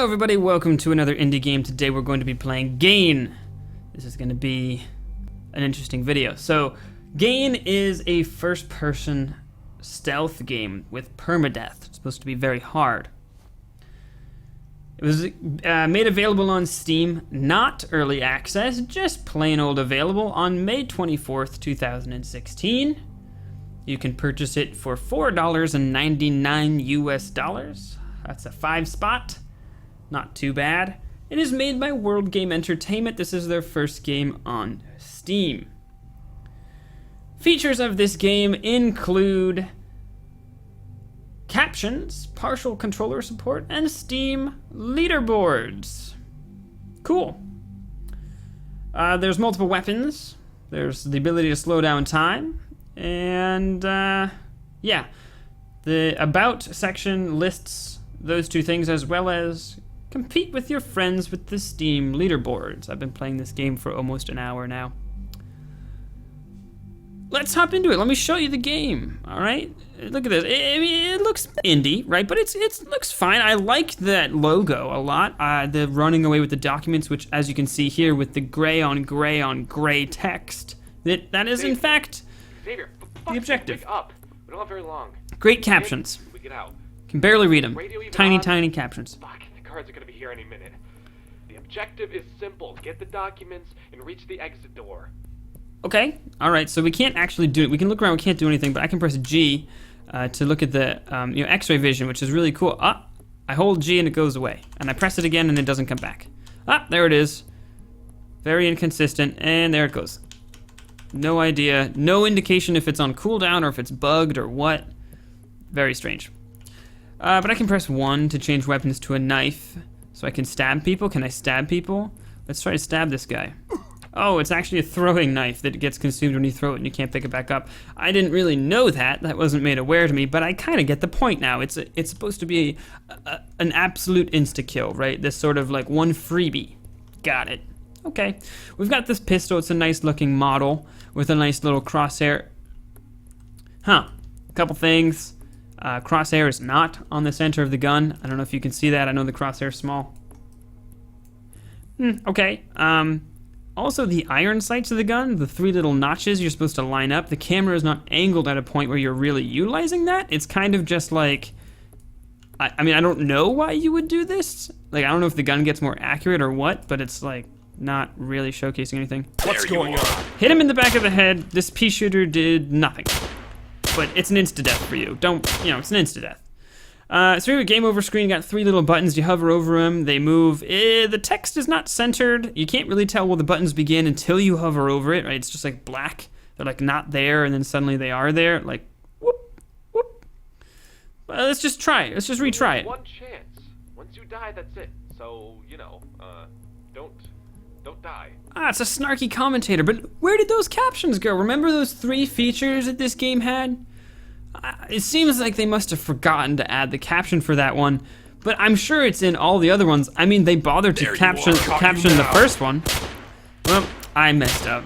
Hello everybody, welcome to another indie game. Today we're going to be playing Gain. This is going to be an interesting video. So, Gain is a first-person stealth game with perma-death. It's supposed to be very hard. It was made available on Steam, not early access, just plain old available on May 24th, 2016. You can purchase it for $4.99 US. That's a 5 spot. Not too bad. It is made by World Game Entertainment. This is their first game on Steam. Features of this game include captions, partial controller support, and Steam leaderboards. Cool. There's multiple weapons. There's the ability to slow down time. And, yeah. The About section lists those two things, as well as compete with your friends with the Steam leaderboards. I've been playing this game for almost an hour now. Let's hop into it. Let me show you the game, all right? Look at this. It looks indie, right? But it looks fine. I like that logo a lot. The running away with the documents, which, as you can see here, with the gray on gray on gray text, that is, in fact, Xavier, the objective. Wake up. We don't have very long. Great captions. We get out. Can barely read them. Radio even Tiny, on? tiny captions. Fuck, the guards are gonna be here any minute. The objective is simple. Get the documents and reach the exit door. Okay, all right, so we can't actually do it. We can look around, we can't do anything, but I can press G to look at the X-ray vision, which is really cool. I hold G and it goes away. And I press it again and it doesn't come back. There it is. Very inconsistent, and there it goes. No idea, no indication if it's on cooldown or if it's bugged or what. Very strange. But I can press 1 to change weapons to a knife, so I can stab people. Can I stab people? Let's try to stab this guy. Oh, it's actually a throwing knife that gets consumed when you throw it and you can't pick it back up. I didn't really know that. That wasn't made aware to me, but I kind of get the point now. It's supposed to be an absolute insta-kill, right? This sort of like one freebie. Got it. Okay. We've got this pistol. It's a nice looking model with a nice little crosshair. A couple things. Crosshair is not on the center of the gun. I don't know if you can see that. I know the crosshair is small. Okay. Also, the iron sights of the gun, the 3 little notches you're supposed to line up, the camera is not angled at a point where you're really utilizing that. It's kind of just like, I mean, I don't know why you would do this. Like, I don't know if the gun gets more accurate or what, but it's like not really showcasing anything. What's going on? Hit him in the back of the head. This pea shooter did nothing. But it's an insta-death for you. It's an insta-death. So we have a game over screen. You got 3 little buttons. You hover over them. They move. The text is not centered. You can't really tell where the buttons begin until you hover over it, right? It's just like black. They're like not there, and then suddenly they are there. Like, whoop, whoop. Well, let's just try it. Let's just retry it. One chance. Once you die, that's it. So, don't die. It's a snarky commentator, but where did those captions go? Remember those 3 features that this game had? It seems like they must have forgotten to add the caption for that one, but I'm sure it's in all the other ones. I mean, they bothered to caption the first one. Well, I messed up.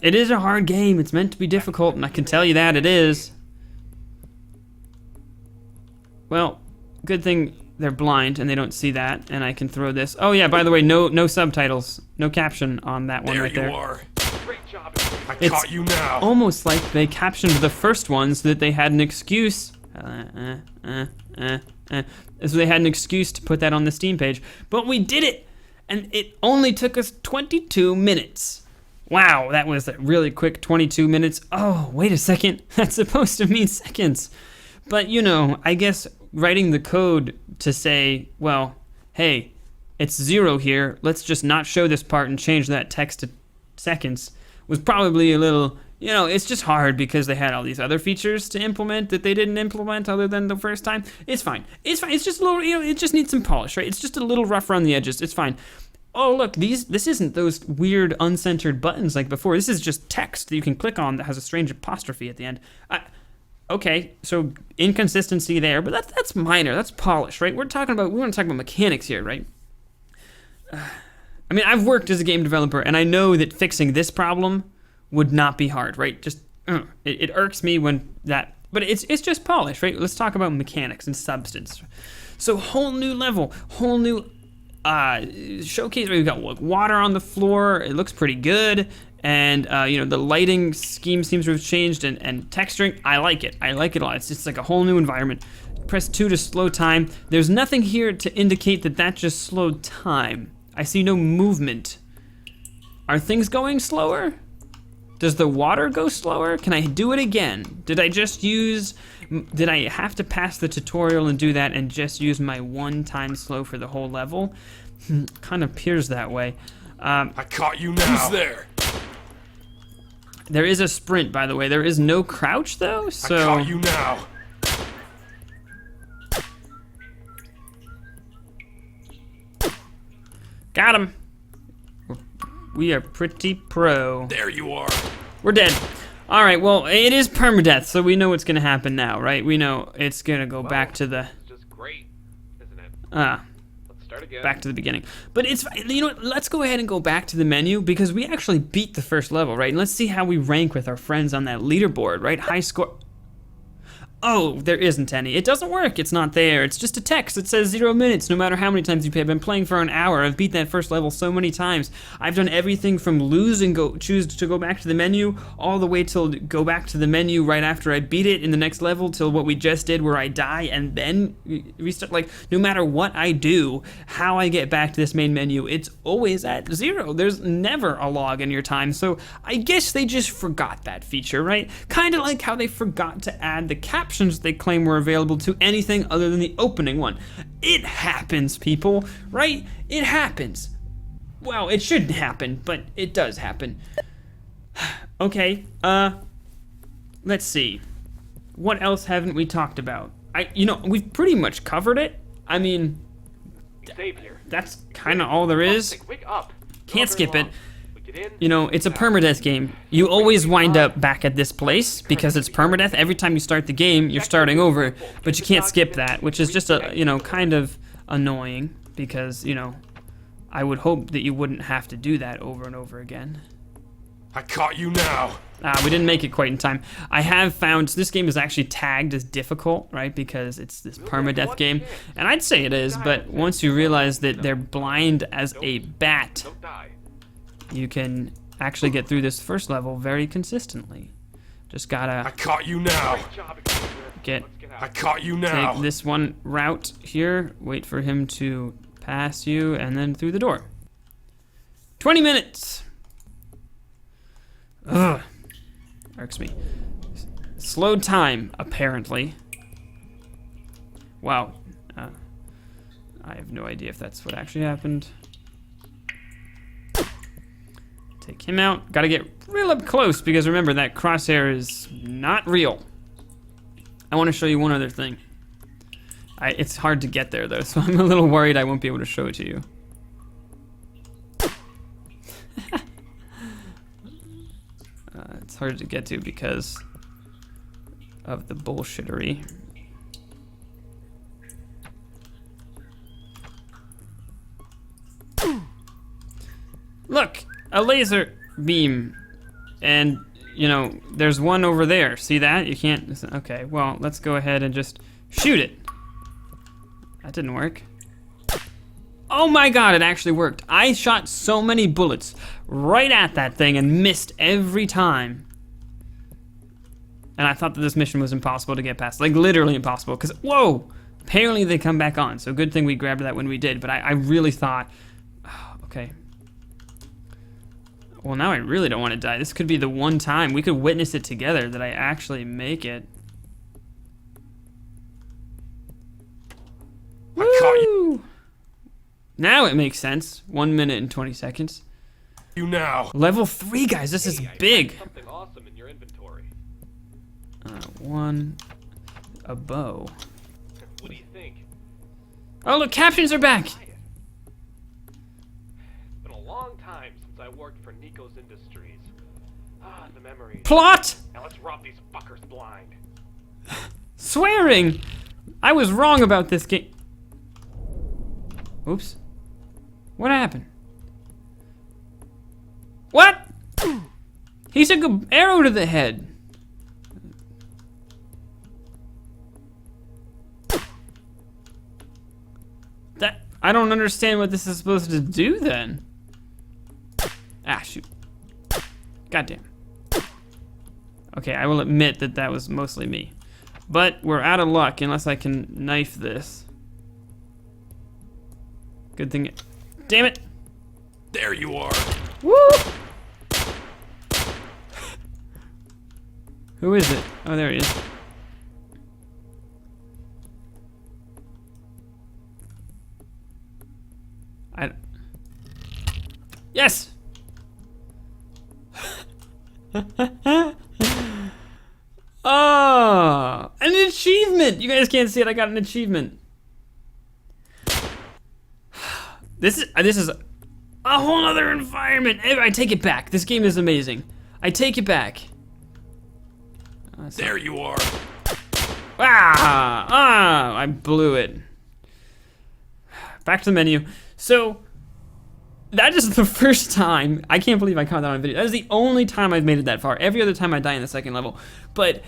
It is a hard game. It's meant to be difficult, and I can tell you that it is. Well, good thing they're blind and they don't see that, and I can throw this. Oh yeah, by the way, no subtitles, no caption on that one right there. There you are. Great job. I caught you now. Almost like they captioned the first one so that they had an excuse. So they had an excuse to put that on the Steam page. But we did it, and it only took us 22 minutes. Wow, that was a really quick 22 minutes. Oh, wait a second. That's supposed to mean seconds. But, I guess writing the code to say, well, hey, it's 0 here. Let's just not show this part and change that text to seconds was probably a little, it's just hard because they had all these other features to implement that they didn't implement other than the first time. It's fine. It's just a little, it just needs some polish, right? It's just a little rough around the edges. It's fine. Oh, look, this isn't those weird uncentered buttons like before. This is just text that you can click on that has a strange apostrophe at the end. Okay, so inconsistency there, but that's minor. That's polish, right? We want to talk about mechanics here, right? I mean, I've worked as a game developer, and I know that fixing this problem would not be hard, right? Just, it irks me when that, but it's just polish, right? Let's talk about mechanics and substance. So whole new level, whole new showcase. We've got water on the floor. It looks pretty good. And, the lighting scheme seems to have changed, and texturing, I like it. I like it a lot. It's just like a whole new environment. Press 2 to slow time. There's nothing here to indicate that just slowed time. I see no movement. Are things going slower? Does the water go slower? Can I do it again? Did I have to pass the tutorial and do that and just use my 1-time slow for the whole level? Kind of appears that way. I caught you now. Who's there? There is a sprint, by the way. There is no crouch, though, so... I caught you now. Got him. We are pretty pro. There you are. We're dead. All right, well, it is permadeath, so we know what's going to happen now, right? We know it's going to go back to the... It's just great, isn't it? Let's Start again. back to the beginning. But it's, what, let's go ahead and go back to the menu, because we actually beat the first level, right? And let's see how we rank with our friends on that leaderboard, right? High score... Oh, there isn't any. It doesn't work. It's not there. It's just a text. It says 0 minutes, no matter how many times you play. I've been playing for an hour. I've beat that first level so many times. I've done everything from lose and choose to go back to the menu, all the way till go back to the menu right after I beat it in the next level, till what we just did where I die and then restart. Like, no matter what I do, how I get back to this main menu, it's always at 0. There's never a log in your time. So I guess they just forgot that feature, right? Kind of like how they forgot to add the captions they claim were available to anything other than the opening one. It happens, people, right? It happens. Well, it shouldn't happen, but it does happen. Okay, let's see. What else haven't we talked about? We've pretty much covered it. I mean, Save here. that's kind of all there is. Wake up. Can't skip it. Get in. It's a permadeath game. You always wind up back at this place because it's permadeath. Every time you start the game, you're starting over, but you can't skip that, which is just kind of annoying because, I would hope that you wouldn't have to do that over and over again. I caught you now. We didn't make it quite in time. I have found this game is actually tagged as difficult, right? Because it's this permadeath game. And I'd say it is, but once you realize that they're blind as a bat, Don't die. you can actually get through this first level very consistently. Just I gotta caught you now. Great job, Xavier. get Let's get I out. caught you now. take this one route here, wait for him to pass you, and then through the door. 20 minutes! Ugh. Irks me. Slowed time, apparently. Wow. I have no idea if that's what actually happened. Take him out. Gotta get real up close because remember that crosshair is not real. I want to show you one other thing. It's hard to get there though, so I'm a little worried I won't be able to show it to you. It's hard to get to because of the bullshittery. Look, a laser beam, and there's one over there. See that? You can't. Okay, well, let's go ahead and just shoot it. That didn't work. Oh my god, it actually worked. I shot so many bullets right at that thing and missed every time. And I thought that this mission was impossible to get past. Like, literally impossible, because, whoa! Apparently they come back on, so good thing we grabbed that when we did, but I really thought, okay. Well, now I really don't want to die. This could be the one time we could witness it together that I actually make it. I caught you. Now it makes sense. 1 minute and 20 seconds. You now. Level 3, guys. This is Hey, I big. found something awesome in your inventory. A bow. What do you think? Oh, look, captions are back. Try it. It's been a long time since I worked for Nico's Industries. The memories. Plot! Now let's rob these fuckers blind. Swearing! I was wrong about this game. Oops. What happened? What? He took an arrow to the head. I don't understand what this is supposed to do then. Ah, shoot. Goddamn. Okay, I will admit that that was mostly me. But we're out of luck unless I can knife this. Good thing. Damn it! There you are. Woo! Who is it? Oh, there he is. Yes! Oh, an achievement! You guys can't see it. I got an achievement. This is a whole other environment. I take it back. This game is amazing. I take it back. There you are. I blew it. Back to the menu. So, that is the first time, I can't believe I caught that on video. That is the only time I've made it that far. Every other time I die in the second level. But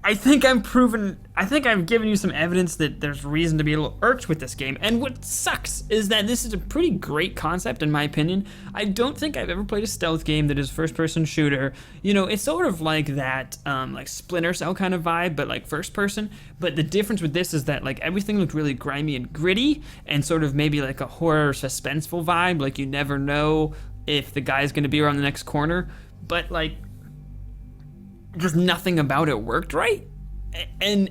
I think I've given you some evidence that there's reason to be a little irked with this game. And what sucks is that this is a pretty great concept in my opinion. I don't think I've ever played a stealth game that is first-person shooter. You know, it's sort of like that, like Splinter Cell kind of vibe, but like first-person. But the difference with this is that like everything looked really grimy and gritty, and sort of maybe like a horror suspenseful vibe. Like you never know if the guy's gonna be around the next corner. But like, just nothing about it worked right, and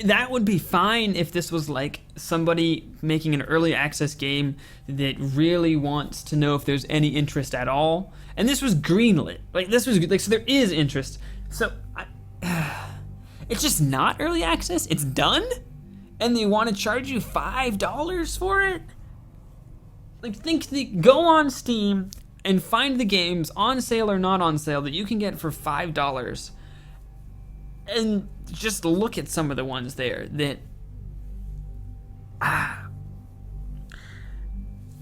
that would be fine if this was like somebody making an early access game that really wants to know if there's any interest at all, and this was greenlit. Like this was like, so there is interest. So it's just not early access. It's done, and they want to charge you $5 for it. Like go on Steam and find the games on sale or not on sale that you can get for $5, and just look at some of the ones there that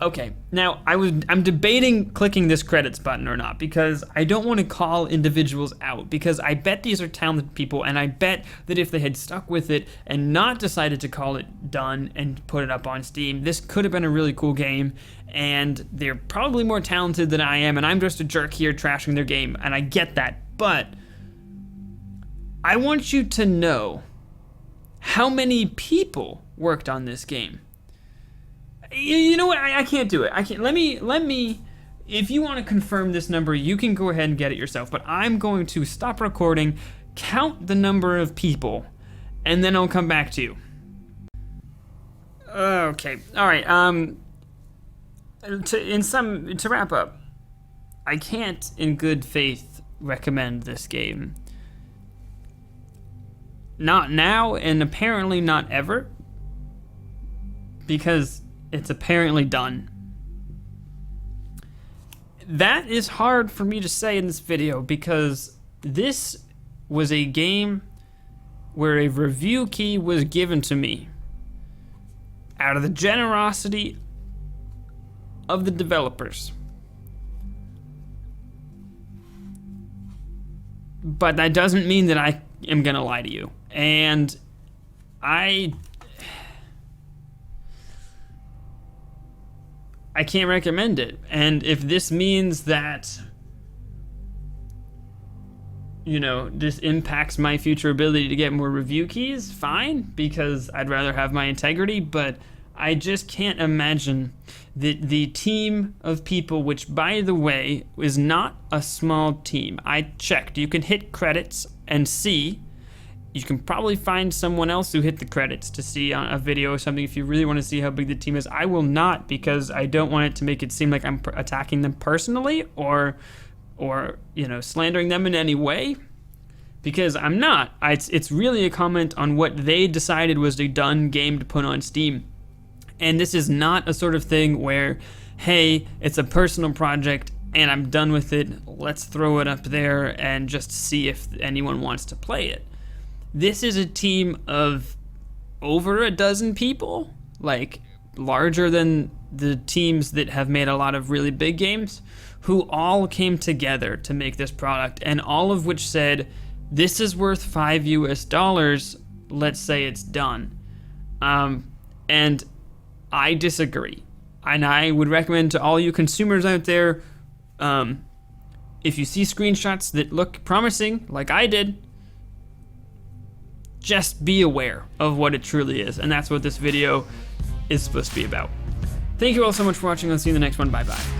okay, now I'm debating clicking this credits button or not, because I don't want to call individuals out, because I bet these are talented people, and I bet that if they had stuck with it and not decided to call it done and put it up on Steam, this could have been a really cool game. And they're probably more talented than I am, and I'm just a jerk here trashing their game, and I get that. But I want you to know how many people worked on this game. You know what? I can't do it. I can't. Let me. If you want to confirm this number, you can go ahead and get it yourself. But I'm going to stop recording, count the number of people, and then I'll come back to you. Okay. All right. To wrap up, I can't in good faith recommend this game. Not now, and apparently not ever, because it's apparently done. That is hard for me to say in this video, because this was a game where a review key was given to me out of the generosity of the developers. But that doesn't mean that I am gonna lie to you. And I can't recommend it. And if this means that, you know, this impacts my future ability to get more review keys, fine, because I'd rather have my integrity, but I just can't imagine that the team of people, which by the way is not a small team. I checked. You can hit credits and see. You can probably find someone else who hit the credits to see on a video or something if you really want to see how big the team is. I will not, because I don't want it to make it seem like I'm attacking them personally or you know, slandering them in any way, because I'm not. It's really a comment on what they decided was a done game to put on Steam. And this is not a sort of thing where, hey, it's a personal project and I'm done with it, let's throw it up there and just see if anyone wants to play it. This is a team of over a dozen people, like larger than the teams that have made a lot of really big games, who all came together to make this product, and all of which said, this is worth $5 US, let's say it's done. And I disagree. And I would recommend to all you consumers out there, if you see screenshots that look promising, like I did, just be aware of what it truly is. And that's what this video is supposed to be about. Thank you all so much for watching. I'll see you in the next one. Bye-bye.